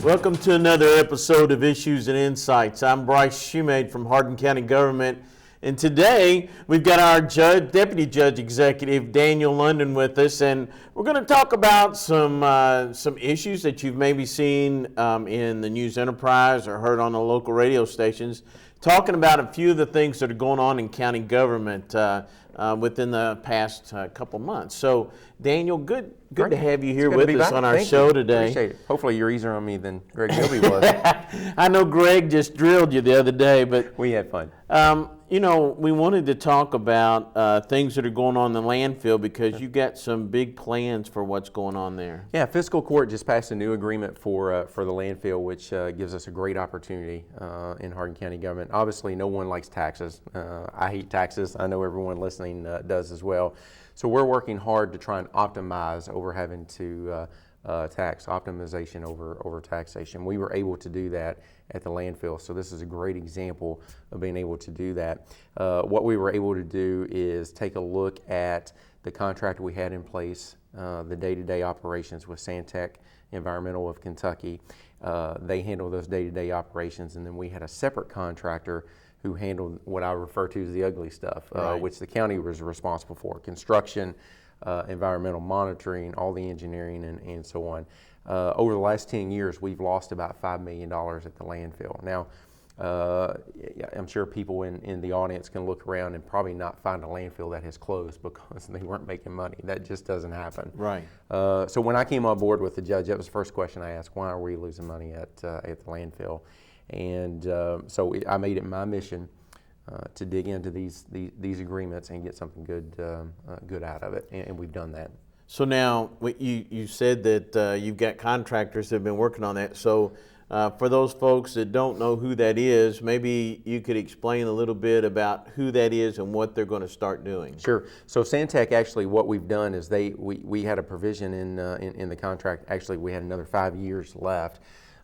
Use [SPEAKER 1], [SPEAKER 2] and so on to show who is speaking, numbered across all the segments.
[SPEAKER 1] Welcome to another episode of Issues and Insights. I'm Bryce Shoemade from Hardin County Government, and today we've got our Deputy Judge Executive Daniel London with us, and we're going to talk about some issues that you've maybe seen in the news enterprise or heard on the local radio stations, talking about a few of the things that are going on in county government within the past couple months. So, Daniel, good to have you here with us on our show today.
[SPEAKER 2] Appreciate it. Hopefully you're easier on me than Greg Gilby was.
[SPEAKER 1] I know Greg just drilled you the other day, but
[SPEAKER 2] we had fun.
[SPEAKER 1] We wanted to talk about things that are going on in the landfill because you got some big plans for what's going on there.
[SPEAKER 2] Yeah, fiscal court just passed a new agreement for the landfill, which gives us a great opportunity in Hardin County government. Obviously, no one likes taxes. I hate taxes. I know everyone listening does as well. So we're working hard to try and optimize over having to tax optimization over taxation. We were able to do that at the landfill, so this is a great example of being able to do that. What we were able to do is take a look at the contract we had in place, the day-to-day operations with Santec Environmental of Kentucky. They handle those day-to-day operations, and then we had a separate contractor who handled what I refer to as the ugly stuff,
[SPEAKER 1] right,
[SPEAKER 2] which the county was responsible for: construction, environmental monitoring, all the engineering, and so on. Over the last 10 years, we've lost about $5 million at the landfill. Now, I'm sure people in the audience can look around and probably not find a landfill that has closed because they weren't making money. That just doesn't happen.
[SPEAKER 1] Right.
[SPEAKER 2] So when I came on board with the judge, that was the first question I asked: why are we losing money at the landfill? And so I made it my mission to dig into these agreements and get something good out of it, and we've done that.
[SPEAKER 1] So now, you said that you've got contractors that have been working on that. So for those folks that don't know who that is, maybe you could explain a little bit about who that is and what they're going to start doing.
[SPEAKER 2] Sure. So Santec, actually, what we've done is we had a provision in the contract. Actually, we had another 5 years left.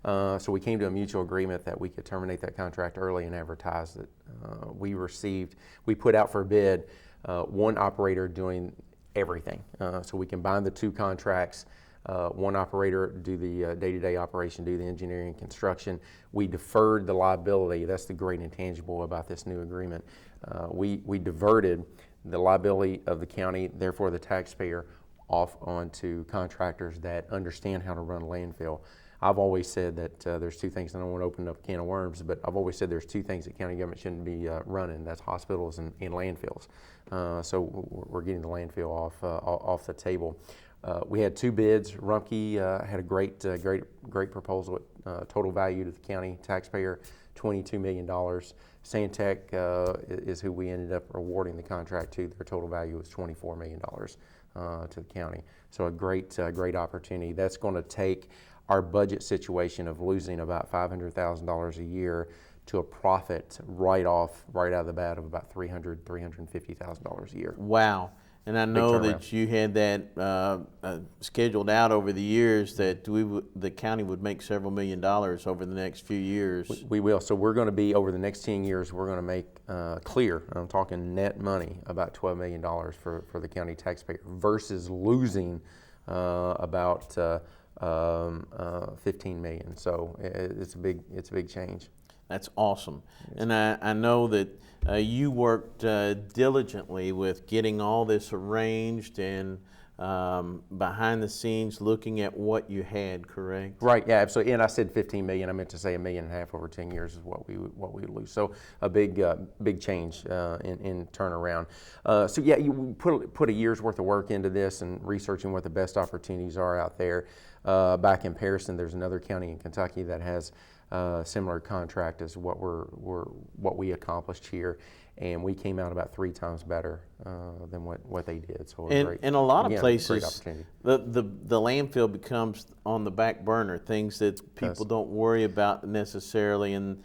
[SPEAKER 2] So we came to a mutual agreement that we could terminate that contract early and advertise it. We put out for bid one operator doing everything. So we combined the two contracts. One operator do the day-to-day operation, do the engineering and construction. We deferred the liability. That's the great intangible about this new agreement. We diverted the liability of the county, therefore the taxpayer, off onto contractors that understand how to run a landfill. I've always said that there's two things, and I don't want to open up a can of worms, but I've always said there's two things that county government shouldn't be running. That's hospitals and landfills. So we're getting the landfill off the table. We had two bids. Rumpke had a great proposal at total value to the county taxpayer, $22 million. Santec is who we ended up awarding the contract to. Their total value was $24 million to the county. So a great opportunity. That's going to take our budget situation of losing about $500,000 a year to a profit right out of the bat of about $350,000 a year.
[SPEAKER 1] Wow. And I know that you had that scheduled out over the years that the county would make several $1 million over the next few years.
[SPEAKER 2] We will. So we're going to be, over the next 10 years, we're going to make clear, I'm talking net money, about $12 million for the county taxpayer versus losing about $15 million. So it's a big change.
[SPEAKER 1] That's awesome. And I know that you worked diligently with getting all this arranged and behind the scenes looking at what you had, correct?
[SPEAKER 2] Right, yeah, absolutely. And I said 15 million. I meant to say $1.5 million over 10 years is what we would lose. So a big change in turnaround. So yeah, you put a year's worth of work into this and researching what the best opportunities are out there. Back in Harrison, there's another county in Kentucky that has similar contract as what we accomplished here, and we came out about 3 times better than what they did. So
[SPEAKER 1] in a lot of places, the landfill becomes on the back burner, things that people don't worry about necessarily, and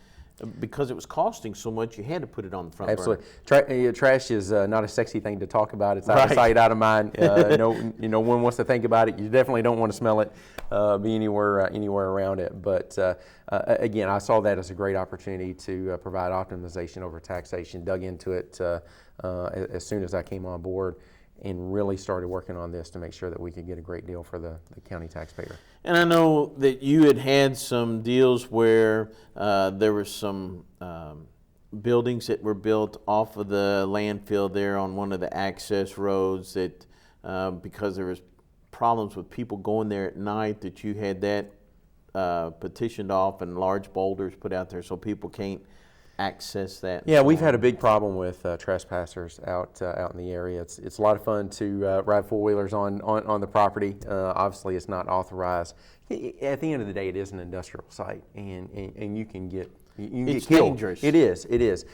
[SPEAKER 1] because it was costing so much, you had to put it on the front burner.
[SPEAKER 2] Absolutely. Trash is not a sexy thing to talk about. It's out of sight, out of mind. No one wants to think about it. You definitely don't want to smell it, be anywhere around it. But again, I saw that as a great opportunity to provide optimization over taxation. Dug into it as soon as I came on board, and really started working on this to make sure that we could get a great deal for the county taxpayer.
[SPEAKER 1] And I know that you had some deals where there were some buildings that were built off of the landfill there on one of the access roads that because there was problems with people going there at night, that you had that petitioned off and large boulders put out there so people can't access that.
[SPEAKER 2] Yeah, we've had a big problem with trespassers out in the area. It's a lot of fun to ride four-wheelers on the property. Obviously, it's not authorized. At the end of the day, it is an industrial site, and you can get
[SPEAKER 1] It's
[SPEAKER 2] killed.
[SPEAKER 1] dangerous.
[SPEAKER 2] It is.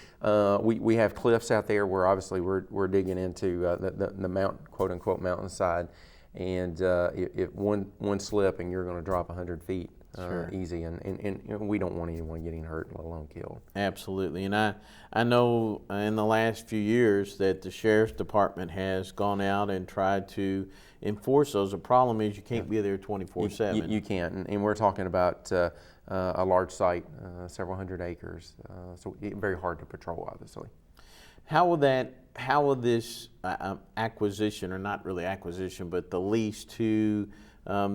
[SPEAKER 2] We have cliffs out there where obviously we're digging into the mountain, quote unquote mountainside, and if one slip and you're going to drop 100 feet.
[SPEAKER 1] Sure.
[SPEAKER 2] Easy, and we don't want anyone getting hurt, let alone killed.
[SPEAKER 1] Absolutely, and I know in the last few years that the sheriff's department has gone out and tried to enforce those. The problem is you can't be there 24/7.
[SPEAKER 2] You can't, and we're talking about a large site, several hundred acres, so very hard to patrol, obviously.
[SPEAKER 1] How will this acquisition, or not really acquisition, but the lease to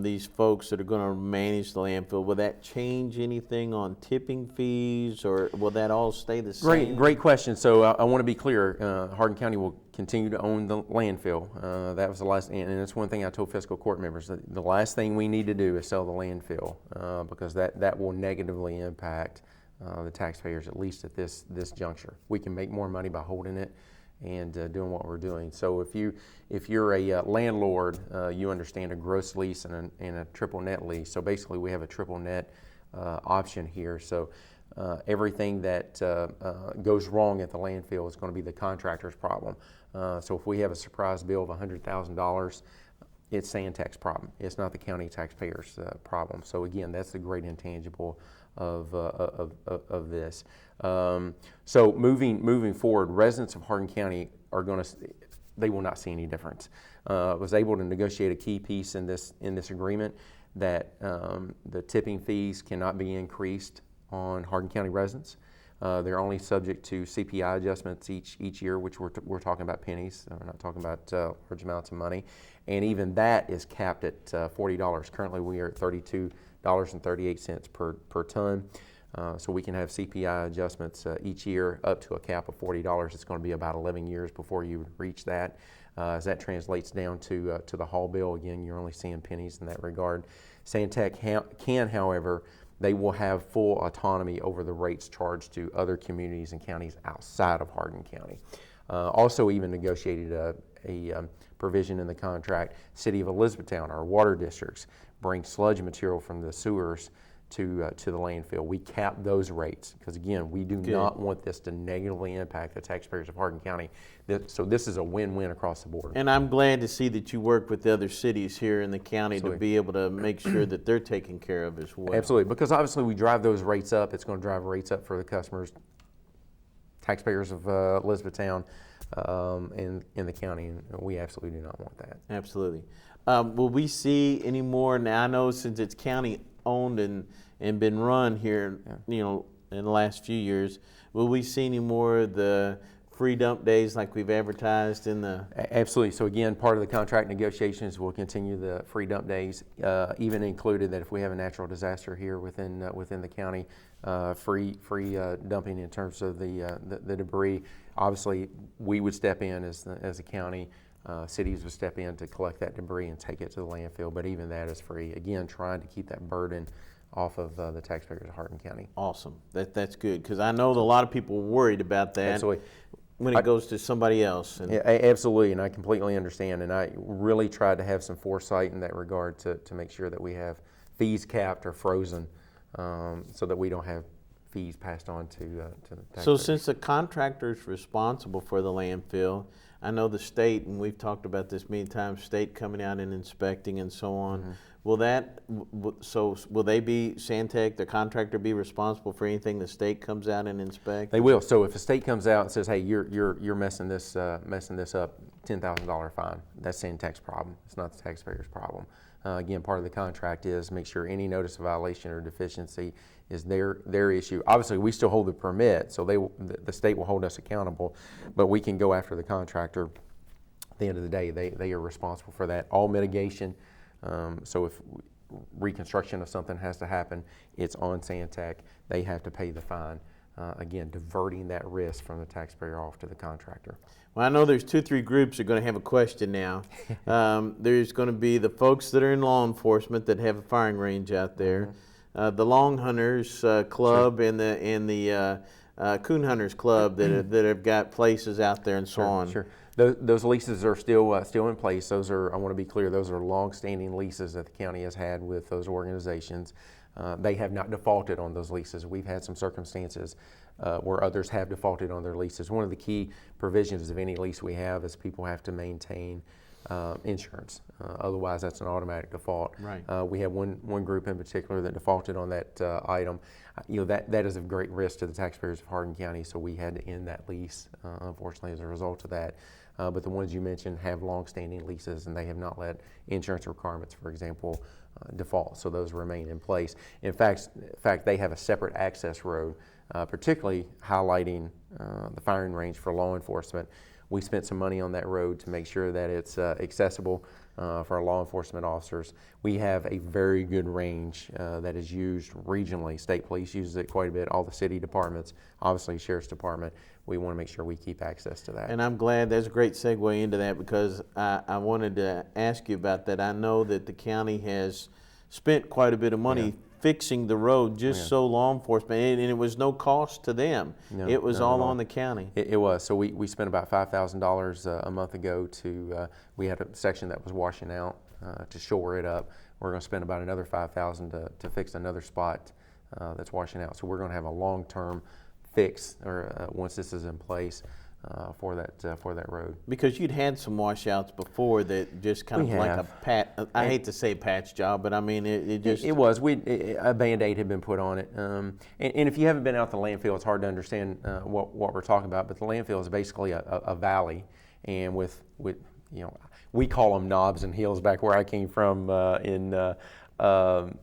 [SPEAKER 1] these folks that are going to manage the landfill, will that change anything on tipping fees, or will that all stay the same?
[SPEAKER 2] Great question. So I want to be clear. Hardin County will continue to own the landfill. That was the last, and that's one thing I told fiscal court members. The last thing we need to do is sell the landfill because that will negatively impact the taxpayers, at least at this juncture. We can make more money by holding it and doing what we're doing. So if you're a landlord, you understand a gross lease and a triple net lease. So basically we have a triple net option here. So everything that goes wrong at the landfill is going to be the contractor's problem. So if we have a surprise bill of $100,000, it's Santec's problem. It's not the county taxpayer's problem. So again, that's the great intangible of this. So moving forward, residents of Hardin County they will not see any difference. I was able to negotiate a key piece in this agreement that the tipping fees cannot be increased on Hardin County residents. They're only subject to CPI adjustments each year, which we're talking about pennies. We're not talking about large amounts of money, and even that is capped at $40. Currently, we are at $32.38 per ton. So we can have CPI adjustments each year up to a cap of $40. It's going to be about 11 years before you reach that. As that translates down to the haul bill, again, you're only seeing pennies in that regard. Santec can, however, they will have full autonomy over the rates charged to other communities and counties outside of Hardin County. Also even negotiated a provision in the contract. City of Elizabethtown, our water districts, bring sludge material from the sewers to the landfill. We cap those rates because, again, we do not want this to negatively impact the taxpayers of Hardin County. So this is a win-win across the board.
[SPEAKER 1] And I'm glad to see that you work with the other cities here in the county to be able to make sure that they're taken care of as well.
[SPEAKER 2] Absolutely, because obviously we drive those rates up. It's going to drive rates up for the customers, taxpayers of Elizabethtown, in the county, and we absolutely do not want that.
[SPEAKER 1] Absolutely. Will we see any more? Now I know since it's county owned and been run here, in the last few years, will we see any more of the free dump days like we've advertised in the?
[SPEAKER 2] Absolutely. So again, part of the contract negotiations will continue the free dump days, even included that if we have a natural disaster here within the county, free dumping in terms of the debris. Obviously, we would step in as a county. Cities would step in to collect that debris and take it to the landfill, but even that is free. Again, trying to keep that burden off of the taxpayers of Hardin County.
[SPEAKER 1] Awesome. That's good, because I know that a lot of people are worried about that.
[SPEAKER 2] Absolutely.
[SPEAKER 1] When it goes to somebody else.
[SPEAKER 2] Yeah, absolutely, and I completely understand, and I really tried to have some foresight in that regard to make sure that we have fees capped or frozen so that we don't have fees passed on to the taxpayers.
[SPEAKER 1] So since the contractor is responsible for the landfill, I know the state, and we've talked about this many times, state coming out and inspecting and so on. Mm-hmm. Will they be, Santec, the contractor, be responsible for anything the state comes out and inspects?
[SPEAKER 2] They will. So if a state comes out and says, "Hey, you're messing this up," $10,000 fine. That's Santec's problem. It's not the taxpayer's problem. Again, part of the contract is make sure any notice of violation or deficiency is their issue. Obviously, we still hold the permit, so the state will hold us accountable, but we can go after the contractor at the end of the day, they are responsible for that. All mitigation, so if reconstruction of something has to happen, it's on Santec. They have to pay the fine. Again, diverting that risk from the taxpayer off to the contractor.
[SPEAKER 1] Well, I know there's 2-3 groups that are going to have a question now. There's going to be the folks that are in law enforcement that have a firing range out there, the Long Hunters Club,
[SPEAKER 2] Sure.
[SPEAKER 1] and the Coon Hunters Club that have got places out there and so on.
[SPEAKER 2] Sure. Those leases are still in place. Those are, I want to be clear, those are long-standing leases that the county has had with those organizations. They have not defaulted on those leases. We've had some circumstances where others have defaulted on their leases. One of the key provisions of any lease we have is people have to maintain insurance. Otherwise, that's an automatic default.
[SPEAKER 1] Right.
[SPEAKER 2] We have one group in particular that defaulted on that item. That is of great risk to the taxpayers of Hardin County, so we had to end that lease, unfortunately, as a result of that. But the ones you mentioned have long-standing leases, and they have not let insurance requirements, for example, default. So those remain in place. In fact, they have a separate access road, particularly highlighting the firing range for law enforcement. We spent some money on that road to make sure that it's accessible for our law enforcement officers. We have a very good range that is used regionally. State Police uses it quite a bit, all the city departments, obviously Sheriff's Department. We want to make sure we keep access to that.
[SPEAKER 1] And I'm glad there's a great segue into that, because I wanted to ask you about that. I know that the county has spent quite a bit of money fixing the road just so law enforcement, and it was no cost to them.
[SPEAKER 2] No,
[SPEAKER 1] it was
[SPEAKER 2] not
[SPEAKER 1] all
[SPEAKER 2] at all.
[SPEAKER 1] on the county.
[SPEAKER 2] It was. So we spent about $5,000 a month ago to, we had a section that was washing out to shore it up. We're going to spend about another $5,000 to fix another spot that's washing out. So we're going to have a long-term fix, or once this is in place, for that road.
[SPEAKER 1] Because you'd had some washouts before that just kind of like a I hate to say patch job, but I mean it just...
[SPEAKER 2] It was. A Band-Aid had been put on it. And if you haven't been out the landfill, it's hard to understand what we're talking about, but the landfill is basically a valley, and with we call them knobs and hills back where I came from in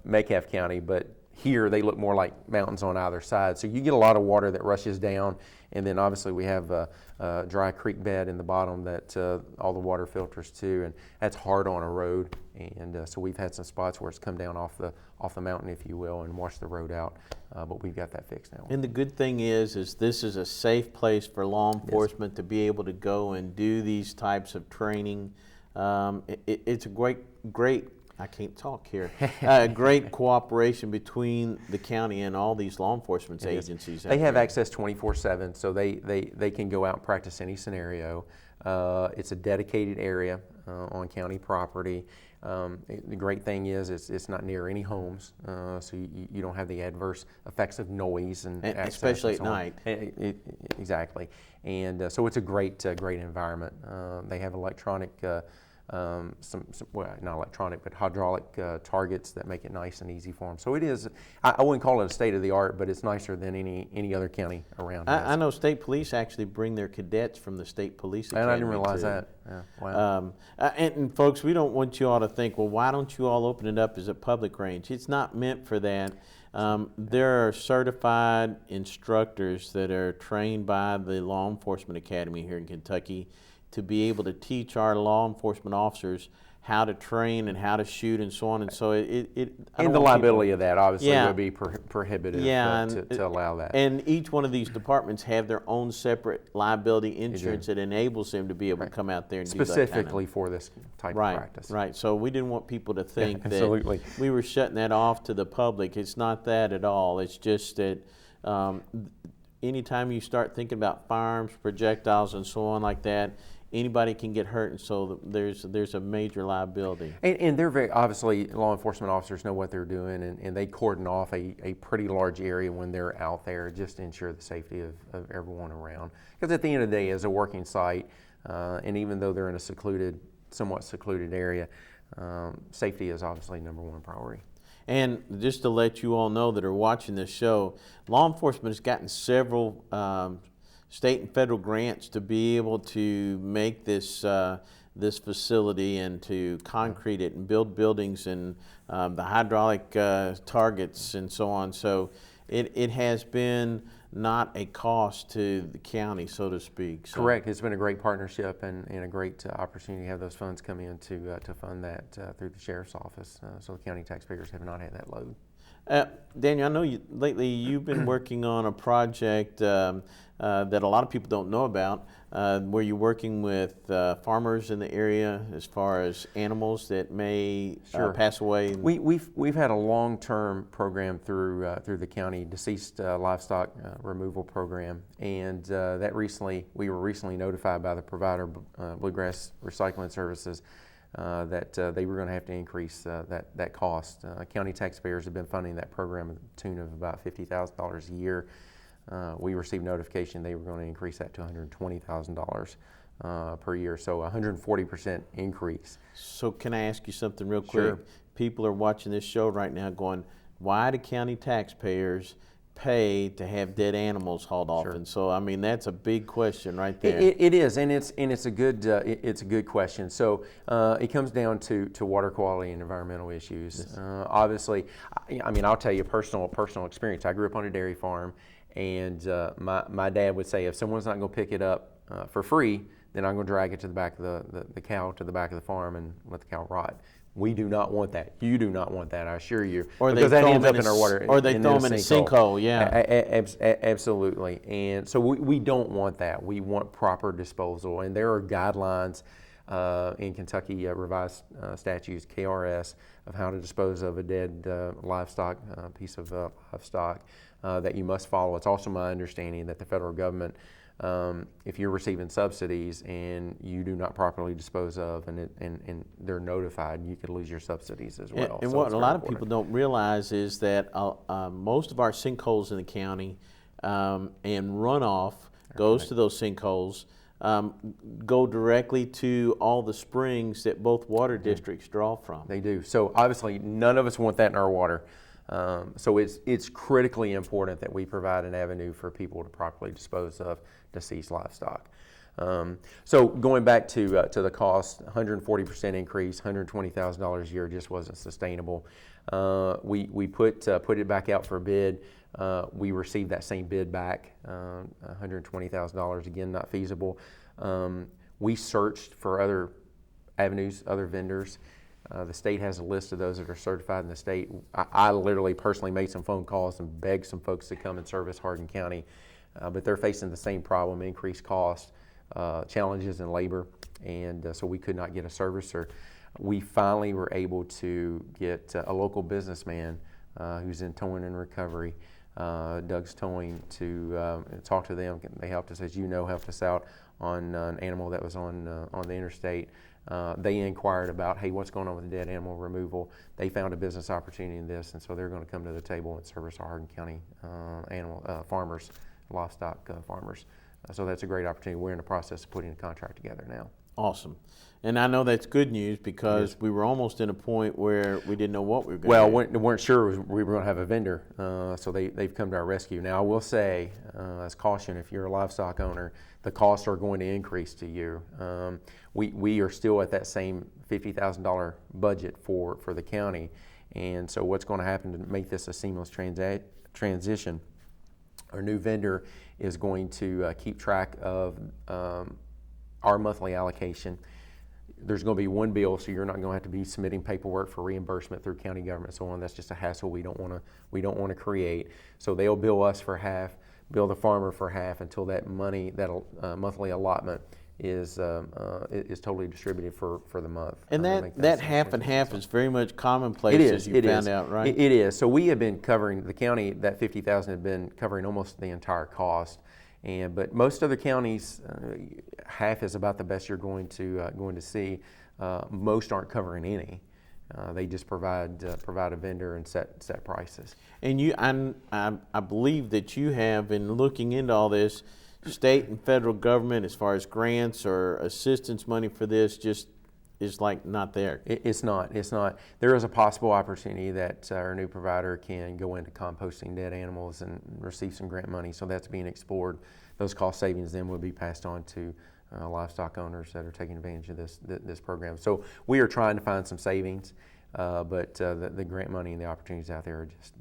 [SPEAKER 2] Metcalfe County, but here they look more like mountains on either side. So you get a lot of water that rushes down, and then obviously we have a dry creek bed in the bottom that all the water filters to, and that's hard on a road. And so we've had some spots where it's come down off the mountain, if you will, and washed the road out. But we've got that fixed now.
[SPEAKER 1] And the good thing is this is a safe place for law enforcement to be able to go and do these types of training. It's a great. I can't talk here. Great cooperation between the county and all these law enforcement agencies.
[SPEAKER 2] They have access 24/7, so they can go out and practice any scenario. It's a dedicated area on county property. The great thing is it's not near any homes, so you don't have the adverse effects of noise and
[SPEAKER 1] especially at night.
[SPEAKER 2] Exactly, and so it's a great environment. They have electronic. Well, not electronic, but hydraulic targets that make it nice and easy for them. So it is, I wouldn't call it a state of the art, but it's nicer than any other county around.
[SPEAKER 1] I know state police actually bring their cadets from the state police academy.
[SPEAKER 2] And I didn't realize
[SPEAKER 1] too.
[SPEAKER 2] that. Yeah, wow.
[SPEAKER 1] And folks, we don't want you all to think, well, why don't you all open it up as a public range? It's not meant for that. There are certified instructors that are trained by the Law Enforcement Academy here in Kentucky to be able to teach our law enforcement officers how to train and how to shoot and so on. And so
[SPEAKER 2] and the liability of that obviously would be prohibitive to allow that.
[SPEAKER 1] And each one of these departments have their own separate liability insurance that enables them to be able to come out there and do that
[SPEAKER 2] specifically for this type of practice.
[SPEAKER 1] Right. So we didn't want people to think
[SPEAKER 2] absolutely.
[SPEAKER 1] that we were shutting that off to the public. It's not that at all. It's just that anytime you start thinking about firearms, projectiles, and so on like that, anybody can get hurt, and so there's a major liability.
[SPEAKER 2] And they're very, obviously, law enforcement officers know what they're doing, and they cordon off a pretty large area when they're out there just to ensure the safety of everyone around. Because at the end of the day, as a working site, and even though they're in a somewhat secluded area, safety is obviously number one priority.
[SPEAKER 1] And just to let you all know that are watching this show, law enforcement has gotten several state and federal grants to be able to make this this facility and to concrete it and build buildings and the hydraulic targets and so on. So it has been not a cost to the county, so to speak. So.
[SPEAKER 2] Correct. It's been a great partnership and a great opportunity to have those funds come in to fund that through the sheriff's office. So the county taxpayers have not had that load.
[SPEAKER 1] Daniel, I know lately you've been working on a project that a lot of people don't know about, where you're working with farmers in the area as far as animals that may pass away.
[SPEAKER 2] We've had a long-term program through the county deceased livestock removal program, and we were recently notified by the provider, Bluegrass Recycling Services, that they were going to have to increase that cost. County taxpayers have been funding that program at the tune of about $50,000 a year. We received notification they were going to increase that to $120,000 per year, so 140% increase.
[SPEAKER 1] So can I ask you something real quick?
[SPEAKER 2] Sure.
[SPEAKER 1] People are watching this show right now going, why do county taxpayers pay to have dead animals hauled off?
[SPEAKER 2] Sure.
[SPEAKER 1] And so, I mean, that's a big question right there.
[SPEAKER 2] It is, and it's a good question. So it comes down to water quality and environmental issues.
[SPEAKER 1] Yes.
[SPEAKER 2] Obviously, I mean, I'll tell you personal experience. I grew up on a dairy farm, and my dad would say, if someone's not going to pick it up for free, then I'm going to drag it to the back of the cow to the back of the farm and let the cow rot. We do not want that. You do not want that, I assure you.
[SPEAKER 1] Or
[SPEAKER 2] because that ends up in our water.
[SPEAKER 1] Or they throw them in a sinkhole, yeah.
[SPEAKER 2] Absolutely. And so we don't want that. We want proper disposal. And there are guidelines in Kentucky revised statutes, KRS, of how to dispose of a dead livestock, piece of livestock that you must follow. It's also my understanding that the federal government, if you're receiving subsidies and you do not properly dispose of, and they're notified, you could lose your subsidies as well.
[SPEAKER 1] And what a lot of people don't realize is that most of our sinkholes in the county and runoff goes to those sinkholes, go directly to all the springs that both water districts draw from.
[SPEAKER 2] They do. So obviously none of us want that in our water. So it's critically important that we provide an avenue for people to properly dispose of deceased livestock. So going back to the cost, 140% increase, $120,000 a year just wasn't sustainable. We put it back out for a bid. We received that same bid back, $120,000, again, not feasible. We searched for other avenues, other vendors. The state has a list of those that are certified in the state. I literally personally made some phone calls and begged some folks to come and service Hardin County, but they're facing the same problem, increased cost, challenges in labor, and so we could not get a servicer. We finally were able to get a local businessman who's in towing and recovery, Doug's Towing, to talk to them. They helped us, as you know, helped us out on an animal that was on the interstate. They inquired about, hey, what's going on with the dead animal removal? They found a business opportunity in this, and so they're going to come to the table and service our Hardin County farmers, livestock farmers. So that's a great opportunity. We're in the process of putting a contract together now.
[SPEAKER 1] Awesome. And I know that's good news because we were almost in a point where we didn't know what we were going to do.
[SPEAKER 2] Well, we weren't sure we were going to have a vendor, so they've come to our rescue. Now, I will say, as caution, if you're a livestock owner, the costs are going to increase to you. We are still at that same $50,000 budget for the county, and so what's going to happen to make this a seamless transition, our new vendor is going to keep track of our monthly allocation. There's going to be one bill, so you're not going to have to be submitting paperwork for reimbursement through county government and so on. That's just a hassle we don't want to create. So they'll bill us for half, bill the farmer for half until that money, that monthly allotment is totally distributed for the month.
[SPEAKER 1] And that half and half is very much commonplace, as you found out, right?
[SPEAKER 2] It is. So we have been covering, the county, that $50,000 had been covering almost the entire cost. But most other counties, half is about the best you're going to see. Most aren't covering any. They just provide a vendor and set prices.
[SPEAKER 1] And I believe that you have, in looking into all this, state and federal government, as far as grants or assistance money for this, just is like not there.
[SPEAKER 2] It's not. There is a possible opportunity that our new provider can go into composting dead animals and receive some grant money, so that's being explored. Those cost savings then will be passed on to livestock owners that are taking advantage of this program. So we are trying to find some savings, but the grant money and the opportunities out there are just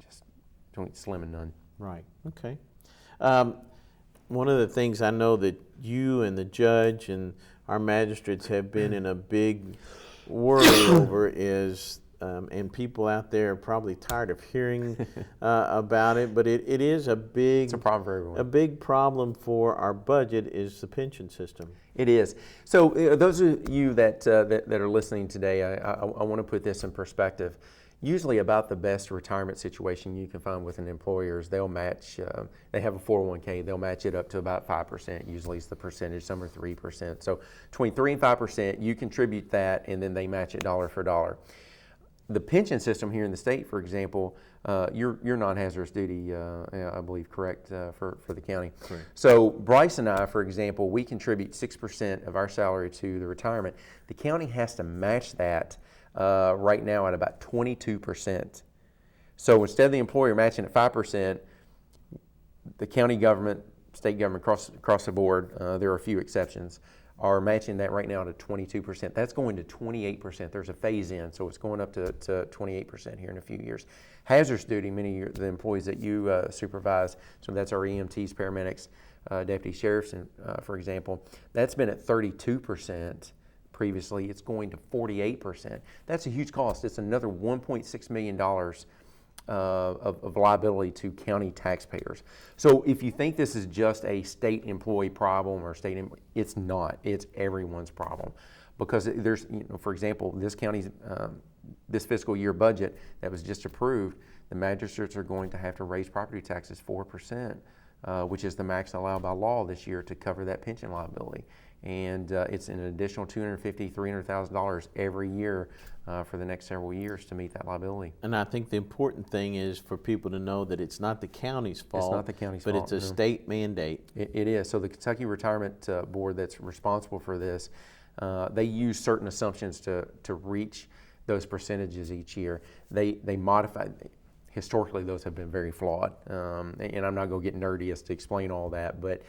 [SPEAKER 2] slim and none.
[SPEAKER 1] Right. Okay. One of the things I know that you and the judge and our magistrates have been in a big worry over is, and people out there are probably tired of hearing about it, but it is a big,
[SPEAKER 2] It's a problem for everyone.
[SPEAKER 1] A big problem for our budget is the pension system.
[SPEAKER 2] It is. So those of you that are listening today, I want to put this in perspective. Usually about the best retirement situation you can find with an employer is they'll match, they have a 401k, they'll match it up to about 5%, usually it's the percentage, some are 3%. So between 3 and 5%, you contribute that and then they match it dollar for dollar. The pension system here in the state, for example, you're non-hazardous duty, I believe, correct, for the county.
[SPEAKER 1] Correct.
[SPEAKER 2] So Bryce and I, for example, we contribute 6% of our salary to the retirement. The county has to match that right now at about 22%. So instead of the employer matching at 5%, the county government, state government, across the board, there are a few exceptions, are matching that right now to 22%. That's going to 28%. There's a phase in, so it's going up to 28% here in a few years. Hazardous duty, many of the employees that you supervise, so that's our EMTs, paramedics, deputy sheriffs, for example, that's been at 32%. Previously, it's going to 48%. That's a huge cost. It's another $1.6 million of liability to county taxpayers. So if you think this is just a state employee problem or it's not. It's everyone's problem, because there's, for example, this county's this fiscal year budget that was just approved, the magistrates are going to have to raise property taxes 4%, which is the max allowed by law this year to cover that pension liability. And it's an additional $250,000, $300,000 every year for the next several years to meet that liability.
[SPEAKER 1] And I think the important thing is for people to know that it's not the county's fault.
[SPEAKER 2] It's not the county's
[SPEAKER 1] fault,
[SPEAKER 2] fault.
[SPEAKER 1] But it's a state mandate.
[SPEAKER 2] It is. So the Kentucky Retirement Board that's responsible for this, they use certain assumptions to reach those percentages each year. They modify. Historically, those have been very flawed, and I'm not going to get nerdy as to explain all that, but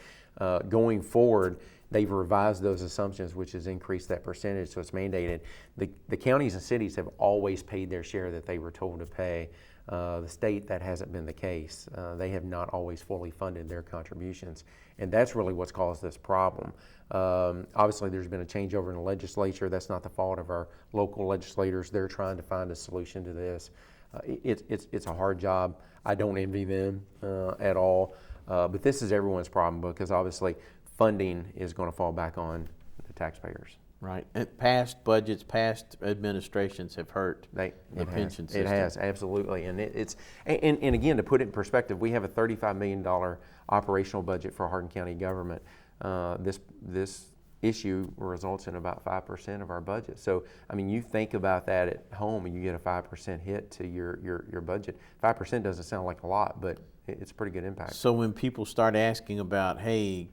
[SPEAKER 2] going forward, they've revised those assumptions, which has increased that percentage, so it's mandated. The counties and cities have always paid their share that they were told to pay. The state, that hasn't been the case. They have not always fully funded their contributions, and that's really what's caused this problem. Obviously, there's been a changeover in the legislature. That's not the fault of our local legislators. They're trying to find a solution to this. It's a hard job. I don't envy them at all, but this is everyone's problem, because obviously funding is going to fall back on the taxpayers.
[SPEAKER 1] Right. And past budgets, past administrations have hurt the pension system.
[SPEAKER 2] It has, absolutely. And and again, to put it in perspective, we have a $35 million operational budget for Hardin County government. This issue results in about 5% of our budget. So, I mean, you think about that at home and you get a 5% hit to your budget. 5% doesn't sound like a lot, but it's a pretty good impact.
[SPEAKER 1] So when people start asking about, hey,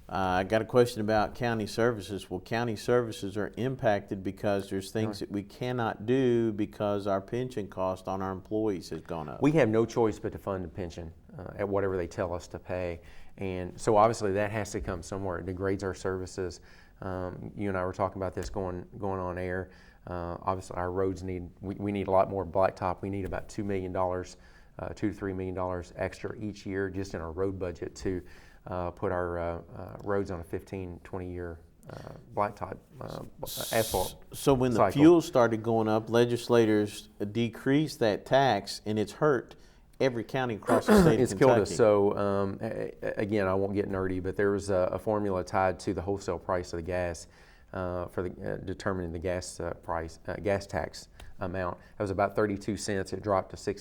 [SPEAKER 1] I got a question about county services. Well, county services are impacted because there's things that we cannot do because our pension cost on our employees has gone up.
[SPEAKER 2] We have no choice but to fund the pension at whatever they tell us to pay. And so obviously that has to come somewhere. It degrades our services. You and I were talking about this going on air. Obviously our roads we need a lot more blacktop. We need about $2 million, $2 to $3 million extra each year just in our road budget to put our roads on a 15, 20-year blacktop asphalt
[SPEAKER 1] So when the
[SPEAKER 2] cycle.
[SPEAKER 1] fuel started going up, legislators decreased that tax, and it's hurt every county across the state
[SPEAKER 2] It's
[SPEAKER 1] of Kentucky.
[SPEAKER 2] killed us. So again, I won't get nerdy, but there was a formula tied to the wholesale price of the gas for determining the gas gas tax amount. That was about 32 cents. It dropped to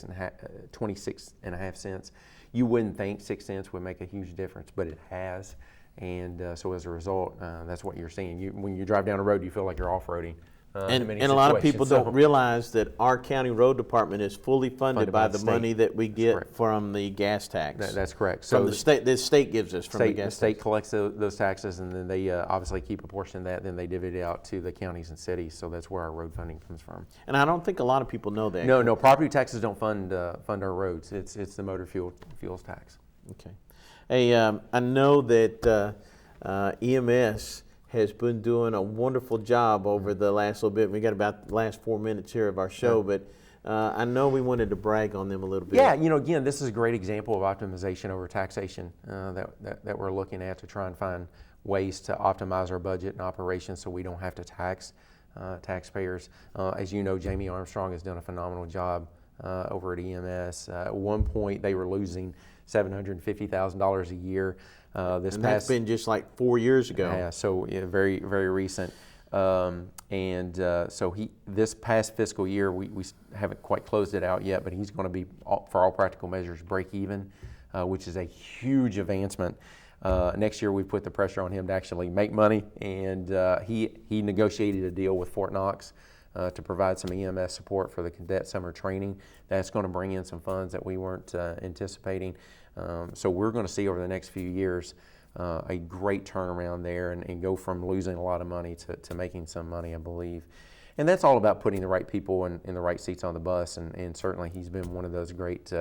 [SPEAKER 2] 26 and a half cents. You wouldn't think 6 cents would make a huge difference, but it has. And so as a result, that's what you're seeing. When you drive down the road, you feel like you're off-roading.
[SPEAKER 1] And a lot of people don't realize that our county road department is fully funded by the money that we get from the gas tax.
[SPEAKER 2] That's correct.
[SPEAKER 1] So the state gives us from the gas tax.
[SPEAKER 2] The state collects those taxes, and then they obviously keep a portion of that. Then they divvy it out to the counties and cities. So that's where our road funding comes from.
[SPEAKER 1] And I don't think a lot of people know that.
[SPEAKER 2] No, property taxes don't fund our roads. It's the motor fuels tax.
[SPEAKER 1] Okay. Hey, I know that EMS has been doing a wonderful job over the last little bit. We got about the last 4 minutes here of our show, but I know we wanted to brag on them a little bit.
[SPEAKER 2] Yeah, again, this is a great example of optimization over taxation that we're looking at to try and find ways to optimize our budget and operations so we don't have to tax taxpayers. As you know, Jamie Armstrong has done a phenomenal job over at EMS. At one point, they were losing $750,000 a year.
[SPEAKER 1] That's been just like 4 years ago.
[SPEAKER 2] Yeah, so very, very recent. So this past fiscal year, we haven't quite closed it out yet, but he's going to be, for all practical measures, break even, which is a huge advancement. Next year, we put the pressure on him to actually make money, and he negotiated a deal with Fort Knox to provide some EMS support for the cadet summer training. That's going to bring in some funds that we weren't anticipating. So we're going to see over the next few years a great turnaround there and go from losing a lot of money to making some money, I believe. And that's all about putting the right people in the right seats on the bus, and certainly he's been one of those great,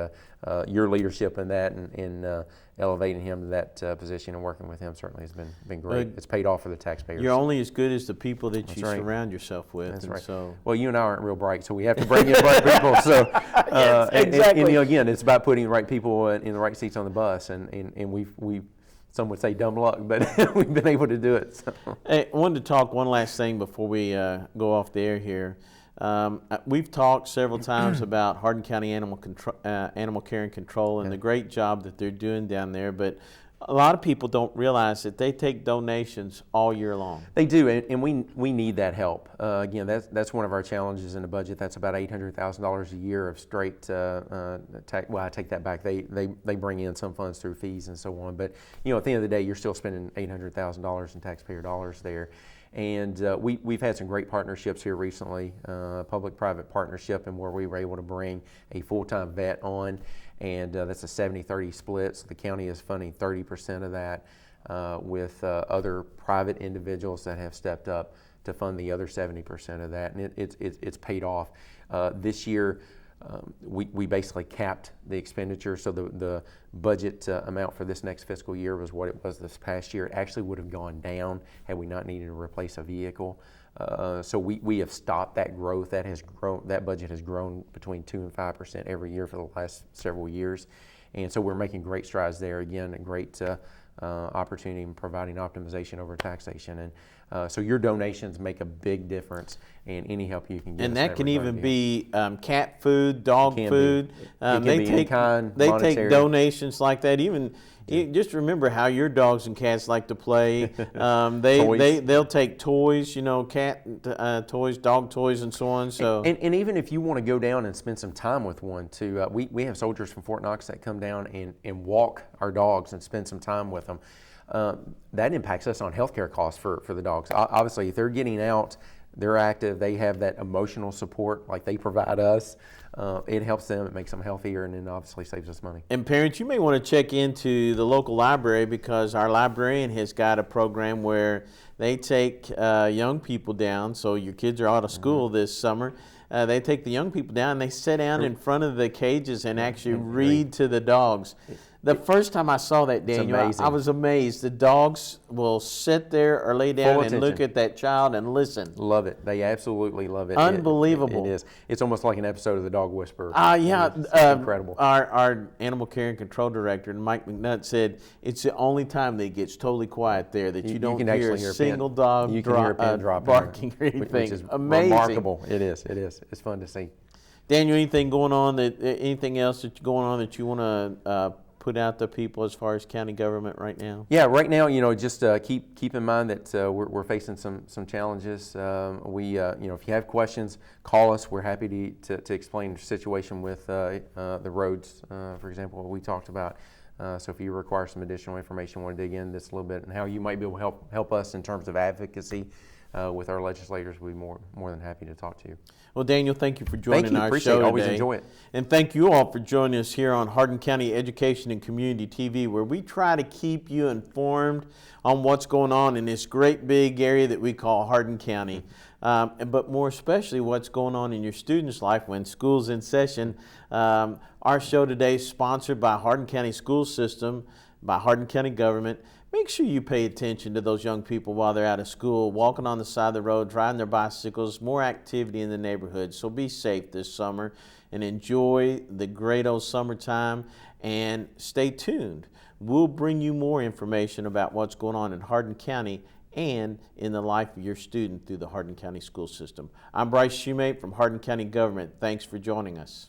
[SPEAKER 2] your leadership in that and elevating him to that position and working with him certainly has been great. It's paid off for the taxpayers.
[SPEAKER 1] You're only as good as the people that
[SPEAKER 2] That's
[SPEAKER 1] you
[SPEAKER 2] right.
[SPEAKER 1] surround yourself with.
[SPEAKER 2] That's
[SPEAKER 1] and
[SPEAKER 2] right.
[SPEAKER 1] So,
[SPEAKER 2] well, you and I aren't real bright, so we have to bring in bright people. So,
[SPEAKER 1] Yes, exactly.
[SPEAKER 2] and again, it's about putting the right people in the right seats on the bus, and we've some would say dumb luck, but we've been able to do it. So.
[SPEAKER 1] Hey, I wanted to talk one last thing before we go off the air here. We've talked several times about Hardin County Animal Care and Control and the great job that they're doing down there, but a lot of people don't realize that they take donations all year long.
[SPEAKER 2] They do, and we need that help. Again, that's one of our challenges in the budget. That's about $800,000 a year of straight tax. Well, I take that back. They bring in some funds through fees and so on. But at the end of the day, you're still spending $800,000 in taxpayer dollars there. And we've had some great partnerships here recently, public-private partnership, and where we were able to bring a full-time vet on, and that's a 70-30 split. So the county is funding 30% of that, with other private individuals that have stepped up to fund the other 70% of that, and it's paid off. This year, we basically capped the expenditure, so the budget amount for this next fiscal year was what it was this past year. It actually would have gone down had we not needed to replace a vehicle. So we have stopped that growth. That has grown. That budget has grown between 2% and 5% every year for the last several years, and so we're making great strides there. Again, a great opportunity in providing optimization over taxation, and so your donations make a big difference, and any help you can get.
[SPEAKER 1] And that can even be cat food, dog food.
[SPEAKER 2] They
[SPEAKER 1] take donations like that. Even just remember how your dogs and cats like to play. They'll take toys, cat toys, dog toys, and so on. So
[SPEAKER 2] and even if you want to go down and spend some time with one too, we have soldiers from Fort Knox that come down and walk our dogs and spend some time with them. That impacts us on healthcare costs for the dogs. Obviously, if they're getting out, they're active, they have that emotional support like they provide us. It helps them, it makes them healthier, and then obviously saves us money.
[SPEAKER 1] And parents, you may want to check into the local library, because our librarian has got a program where they take young people down. So your kids are out of school this summer. They take the young people down and they sit down in front of the cages and actually read to the dogs. The first time I saw that, Daniel, I was amazed. The dogs will sit there or lay down and look at that child and listen.
[SPEAKER 2] Love it. They absolutely love it.
[SPEAKER 1] Unbelievable.
[SPEAKER 2] It is. It's almost like an episode of The Dog Whisperer.
[SPEAKER 1] Yeah.
[SPEAKER 2] It's incredible.
[SPEAKER 1] Our animal care and control director, Mike McNutt, said it's the only time that it gets totally quiet there, that you don't hear a single dog barking or anything.
[SPEAKER 2] Which is
[SPEAKER 1] amazing.
[SPEAKER 2] Remarkable. It is. It's fun to see.
[SPEAKER 1] Daniel, anything else that's going on that you want to put out to people as far as county government right now?
[SPEAKER 2] Yeah, right now, just keep in mind that we're facing some challenges. If you have questions, call us. We're happy to explain the situation with the roads, for example, what we talked about. So if you require some additional information, want to dig in this a little bit, and how you might be able to help us in terms of advocacy with our legislators, we'd be more than happy to talk to you.
[SPEAKER 1] Well, Daniel, thank you for joining our show today.
[SPEAKER 2] Always enjoy it.
[SPEAKER 1] And thank you all for joining us here on Hardin County Education and Community TV, where we try to keep you informed on what's going on in this great big area that we call Hardin County. But more especially what's going on in your students' life when school's in session. Our show today is sponsored by Hardin County School System, by Hardin County Government. make sure you pay attention to those young people while they're out of school, walking on the side of the road, riding their bicycles, more activity in the neighborhood. So be safe this summer and enjoy the great old summertime, and stay tuned. We'll bring you more information about what's going on in Hardin County and in the life of your student through the Hardin County school system. I'm Bryce Shoemate from Hardin County Government. Thanks for joining us.